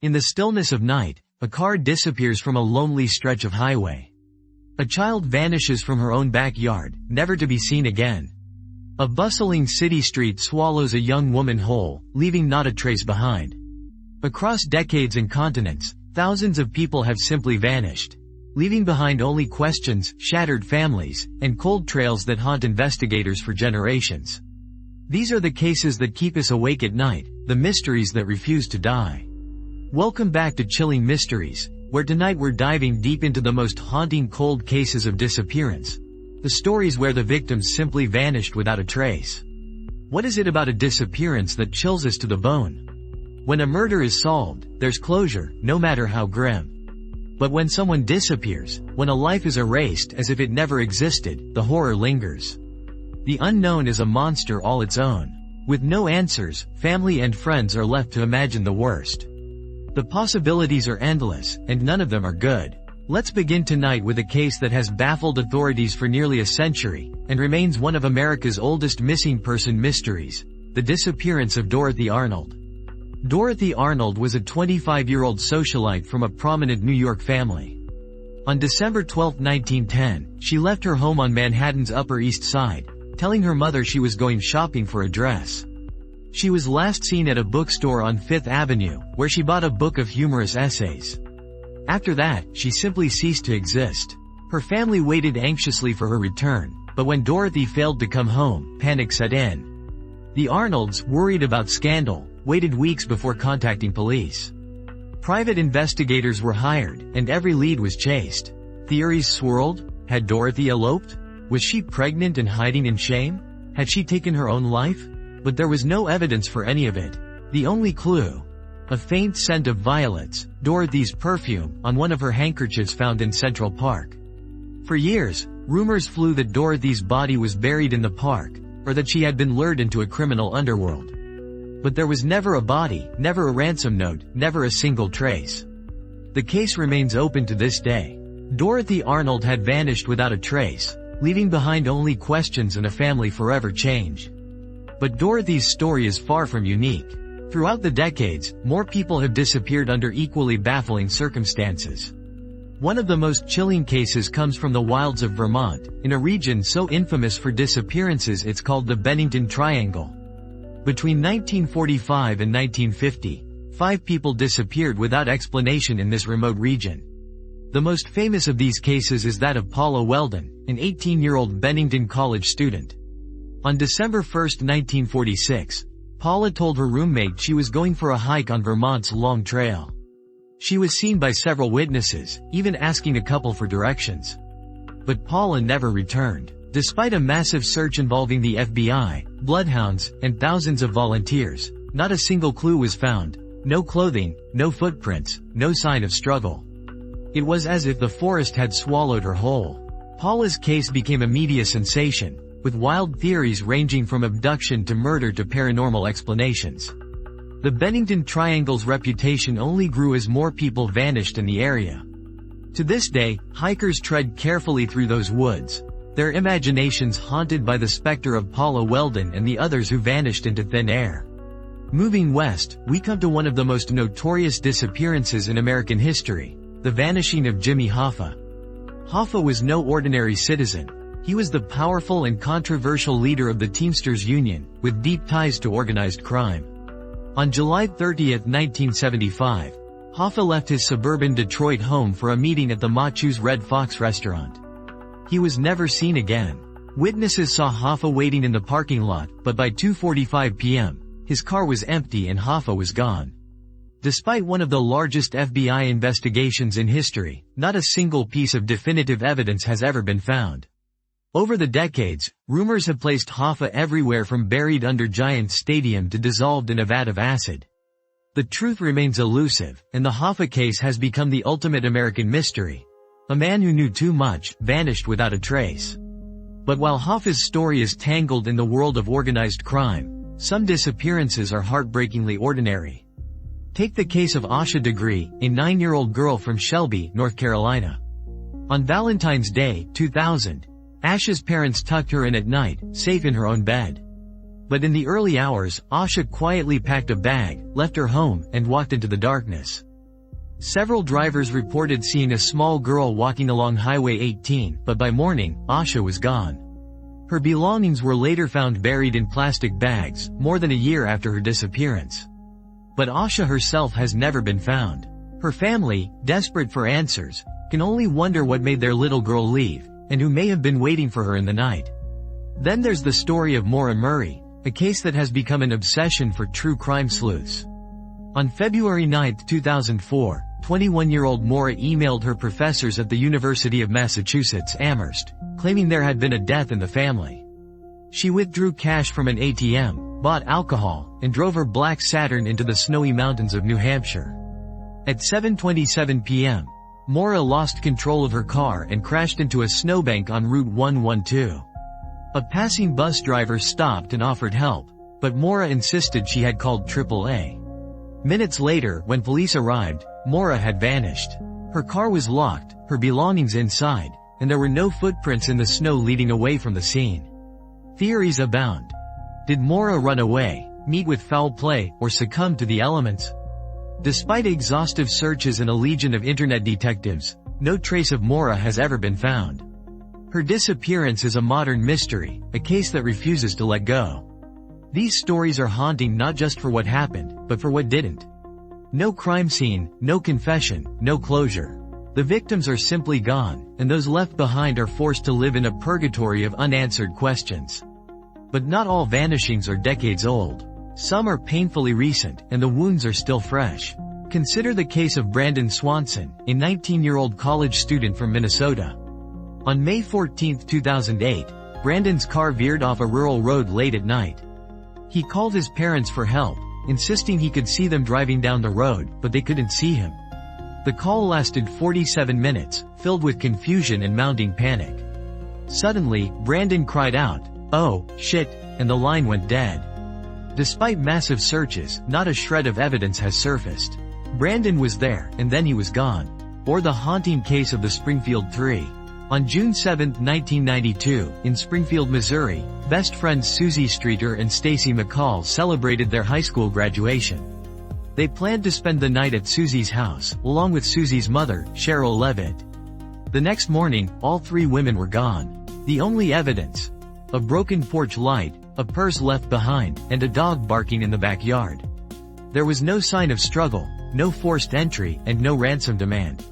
In the stillness of night, a car disappears from a lonely stretch of highway. A child vanishes from her own backyard, never to be seen again. A bustling city street swallows a young woman whole, leaving not a trace behind. Across decades and continents, thousands of people have simply vanished, leaving behind only questions, shattered families, and cold trails that haunt investigators for generations. These are the cases that keep us awake at night, the mysteries that refuse to die. Welcome back to Chilling Mysteries, where tonight we're diving deep into the most haunting cold cases of disappearance. The stories where the victims simply vanished without a trace. What is it about a disappearance that chills us to the bone? When a murder is solved, there's closure, no matter how grim. But when someone disappears, when a life is erased as if it never existed, the horror lingers. The unknown is a monster all its own. With no answers, family and friends are left to imagine the worst. The possibilities are endless, and none of them are good. Let's begin tonight with a case that has baffled authorities for nearly a century, and remains one of America's oldest missing person mysteries: the disappearance of Dorothy Arnold. Dorothy Arnold was a 25-year-old socialite from a prominent New York family. On December 12, 1910, she left her home on Manhattan's Upper East Side, telling her mother she was going shopping for a dress. She was last seen at a bookstore on Fifth Avenue, where she bought a book of humorous essays. After that, she simply ceased to exist. Her family waited anxiously for her return, but when Dorothy failed to come home, panic set in. The Arnolds, worried about scandal, waited weeks before contacting police. Private investigators were hired, and every lead was chased. Theories swirled. Had Dorothy eloped? Was she pregnant and hiding in shame? Had she taken her own life? But there was no evidence for any of it. The only clue: a faint scent of violets, Dorothy's perfume, on one of her handkerchiefs found in Central Park. For years, rumors flew that Dorothy's body was buried in the park, or that she had been lured into a criminal underworld. But there was never a body, never a ransom note, never a single trace. The case remains open to this day. Dorothy Arnold had vanished without a trace, leaving behind only questions and a family forever changed. But Dorothy's story is far from unique. Throughout the decades, more people have disappeared under equally baffling circumstances. One of the most chilling cases comes from the wilds of Vermont, in a region so infamous for disappearances it's called the Bennington Triangle. Between 1945 and 1950, 5 people disappeared without explanation in this remote region. The most famous of these cases is that of Paula Weldon, an 18-year-old Bennington College student. On December 1, 1946, Paula told her roommate she was going for a hike on Vermont's Long Trail. She was seen by several witnesses, even asking a couple for directions. But Paula never returned. Despite a massive search involving the FBI, bloodhounds, and thousands of volunteers, not a single clue was found. No clothing, no footprints, no sign of struggle. It was as if the forest had swallowed her whole. Paula's case became a media sensation, with wild theories ranging from abduction to murder to paranormal explanations. The Bennington Triangle's reputation only grew as more people vanished in the area. To this day, hikers tread carefully through those woods, their imaginations haunted by the specter of Paula Weldon and the others who vanished into thin air. Moving west, we come to one of the most notorious disappearances in American history: the vanishing of Jimmy Hoffa. Hoffa was no ordinary citizen. He was the powerful and controversial leader of the Teamsters Union, with deep ties to organized crime. On July 30, 1975, Hoffa left his suburban Detroit home for a meeting at the Machu's Red Fox restaurant. He was never seen again. Witnesses saw Hoffa waiting in the parking lot, but by 2:45 p.m., his car was empty and Hoffa was gone. Despite one of the largest FBI investigations in history, not a single piece of definitive evidence has ever been found. Over the decades, rumors have placed Hoffa everywhere from buried under Giants Stadium to dissolved in a vat of acid. The truth remains elusive, and the Hoffa case has become the ultimate American mystery. A man who knew too much, vanished without a trace. But while Hoffa's story is tangled in the world of organized crime, some disappearances are heartbreakingly ordinary. Take the case of Asha Degree, a 9-year-old girl from Shelby, North Carolina. On Valentine's Day, 2000, Asha's parents tucked her in at night, safe in her own bed. But in the early hours, Asha quietly packed a bag, left her home, and walked into the darkness. Several drivers reported seeing a small girl walking along Highway 18, but by morning, Asha was gone. Her belongings were later found buried in plastic bags, more than a year after her disappearance. But Asha herself has never been found. Her family, desperate for answers, can only wonder what made their little girl leave, and who may have been waiting for her in the night. Then there's the story of Maura Murray, a case that has become an obsession for true crime sleuths. On February 9, 2004, 21-year-old Maura emailed her professors at the University of Massachusetts Amherst, claiming there had been a death in the family. She withdrew cash from an ATM, bought alcohol, and drove her black Saturn into the snowy mountains of New Hampshire. At 7:27 p.m., Maura lost control of her car and crashed into a snowbank on Route 112. A passing bus driver stopped and offered help, but Maura insisted she had called AAA. Minutes later, when police arrived, Maura had vanished. Her car was locked, her belongings inside, and there were no footprints in the snow leading away from the scene. Theories abound. Did Maura run away, meet with foul play, or succumb to the elements? Despite exhaustive searches and a legion of internet detectives, no trace of Maura has ever been found. Her disappearance is a modern mystery, a case that refuses to let go. These stories are haunting not just for what happened, but for what didn't. No crime scene, no confession, no closure. The victims are simply gone, and those left behind are forced to live in a purgatory of unanswered questions. But not all vanishings are decades old. Some are painfully recent, and the wounds are still fresh. Consider the case of Brandon Swanson, a 19-year-old college student from Minnesota. On May 14, 2008, Brandon's car veered off a rural road late at night. He called his parents for help, insisting he could see them driving down the road, but they couldn't see him. The call lasted 47 minutes, filled with confusion and mounting panic. Suddenly, Brandon cried out, "Oh, shit," and the line went dead. Despite massive searches, not a shred of evidence has surfaced. Brandon was there, and then he was gone. Or the haunting case of the Springfield Three. On June 7, 1992, in Springfield, Missouri, best friends Susie Streeter and Stacy McCall celebrated their high school graduation. They planned to spend the night at Susie's house, along with Susie's mother, Cheryl Levitt. The next morning, all three women were gone. The only evidence: a broken porch light, a purse left behind, and a dog barking in the backyard. There was no sign of struggle, no forced entry, and no ransom demand.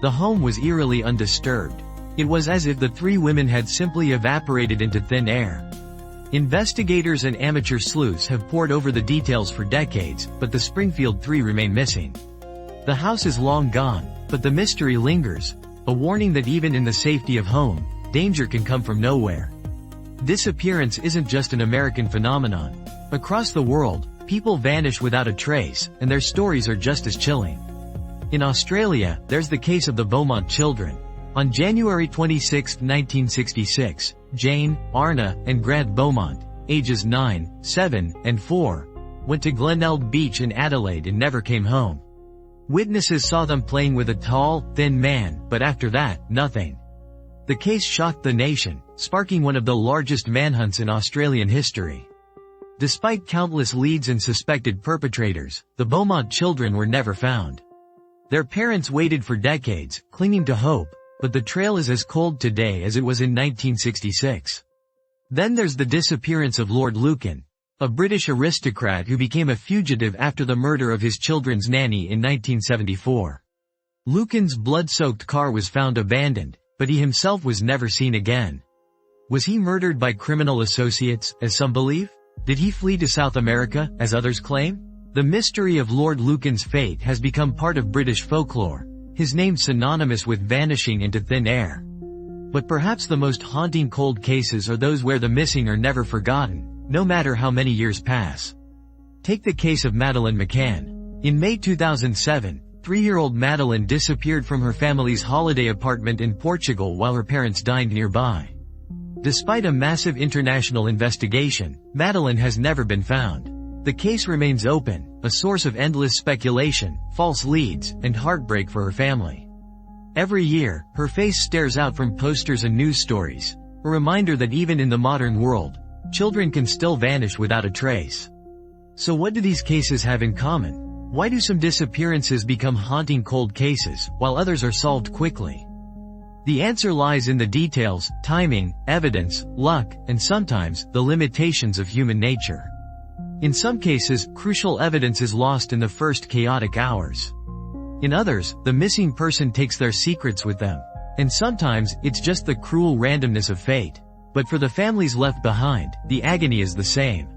The home was eerily undisturbed. It was as if the three women had simply evaporated into thin air. Investigators and amateur sleuths have pored over the details for decades, but the Springfield Three remain missing. The house is long gone, but the mystery lingers, a warning that even in the safety of home, danger can come from nowhere. Disappearance isn't just an American phenomenon. Across the world, people vanish without a trace, and their stories are just as chilling. In Australia, there's the case of the Beaumont children. On January 26, 1966, Jane, Arna, and Grant Beaumont, ages 9, 7, and 4, went to Glenelg Beach in Adelaide and never came home. Witnesses saw them playing with a tall, thin man, but after that, nothing. The case shocked the nation, sparking one of the largest manhunts in Australian history. Despite countless leads and suspected perpetrators, the Beaumont children were never found. Their parents waited for decades, clinging to hope, but the trail is as cold today as it was in 1966. Then there's the disappearance of Lord Lucan, a British aristocrat who became a fugitive after the murder of his children's nanny in 1974. Lucan's blood-soaked car was found abandoned, but he himself was never seen again. Was he murdered by criminal associates, as some believe? Did he flee to South America, as others claim? The mystery of Lord Lucan's fate has become part of British folklore, his name synonymous with vanishing into thin air. But perhaps the most haunting cold cases are those where the missing are never forgotten, no matter how many years pass. Take the case of Madeleine McCann. In May 2007, 3-year-old Madeleine disappeared from her family's holiday apartment in Portugal while her parents dined nearby. Despite a massive international investigation, Madeleine has never been found. The case remains open, a source of endless speculation, false leads, and heartbreak for her family. Every year, her face stares out from posters and news stories, a reminder that even in the modern world, children can still vanish without a trace. So what do these cases have in common? Why do some disappearances become haunting cold cases, while others are solved quickly? The answer lies in the details, timing, evidence, luck, and sometimes, the limitations of human nature. In some cases, crucial evidence is lost in the first chaotic hours. In others, the missing person takes their secrets with them. And sometimes, it's just the cruel randomness of fate. But for the families left behind, the agony is the same.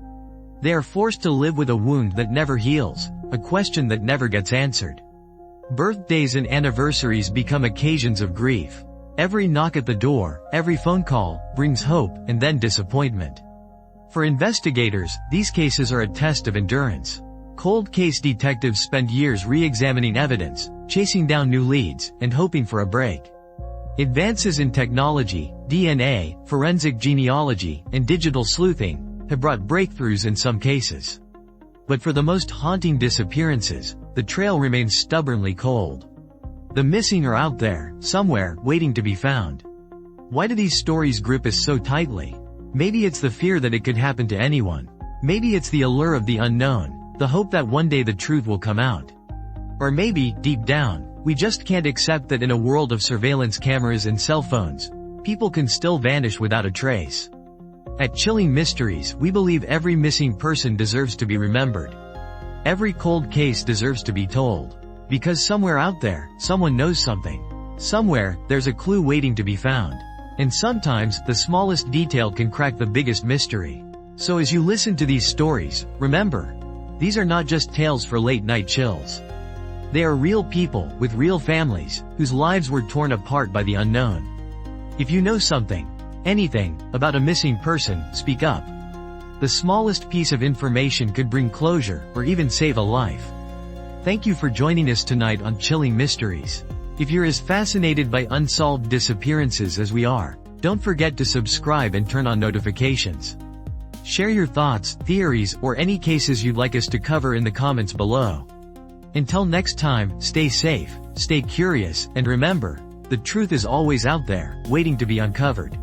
They are forced to live with a wound that never heals, a question that never gets answered. Birthdays and anniversaries become occasions of grief. Every knock at the door, every phone call, brings hope and then disappointment. For investigators, these cases are a test of endurance. Cold case detectives spend years re-examining evidence, chasing down new leads, and hoping for a break. Advances in technology, DNA, forensic genealogy, and digital sleuthing have brought breakthroughs in some cases. But for the most haunting disappearances, the trail remains stubbornly cold. The missing are out there, somewhere, waiting to be found. Why do these stories grip us so tightly? Maybe it's the fear that it could happen to anyone. Maybe it's the allure of the unknown, the hope that one day the truth will come out. Or maybe, deep down, we just can't accept that in a world of surveillance cameras and cell phones, people can still vanish without a trace. At Chilling Mysteries, we believe every missing person deserves to be remembered. Every cold case deserves to be told. Because somewhere out there, someone knows something. Somewhere, there's a clue waiting to be found. And sometimes, the smallest detail can crack the biggest mystery. So as you listen to these stories, remember, these are not just tales for late-night chills. They are real people, with real families, whose lives were torn apart by the unknown. If you know something, anything, about a missing person, speak up. The smallest piece of information could bring closure, or even save a life. Thank you for joining us tonight on Chilling Mysteries. If you're as fascinated by unsolved disappearances as we are, don't forget to subscribe and turn on notifications. Share your thoughts, theories, or any cases you'd like us to cover in the comments below. Until next time, stay safe, stay curious, and remember, the truth is always out there, waiting to be uncovered.